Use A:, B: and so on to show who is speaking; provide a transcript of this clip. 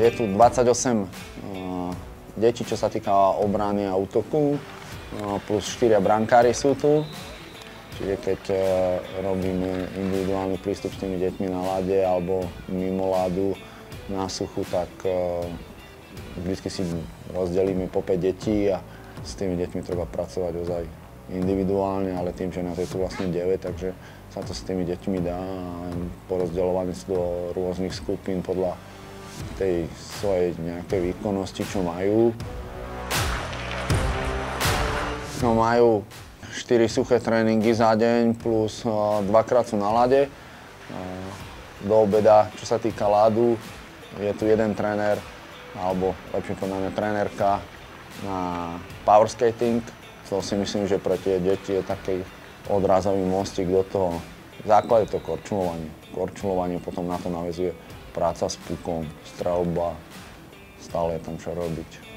A: Je tu 28 detí, čo sa týka obrany a útoku, plus 4 brankári sú tu. Čiže keď robíme individuálny prístup s tými deťmi na ľade alebo mimo ľadu na suchu, tak vždy si rozdelíme po 5 detí a s tými deťmi treba pracovať ozaj individuálne, ale tým, že nás je tu vlastne 9, takže sa to s tými deťmi dá porozdeľované sú do rôznych skupín podľa tej svojej nejakej výkonnosti, čo majú. No, majú 4 suché tréningy za deň plus 2-krát sú na ľade. Do obeda, čo sa týka ľadu, je tu jeden tréner, alebo lepšie povedané trénerka na power skating. To si myslím, že pre tie deti je taký odrazový mostík do toho. V základe to korčulovanie. Korčulovanie potom na to naväzuje práca s pukom, streľba, stále je tam čo robiť.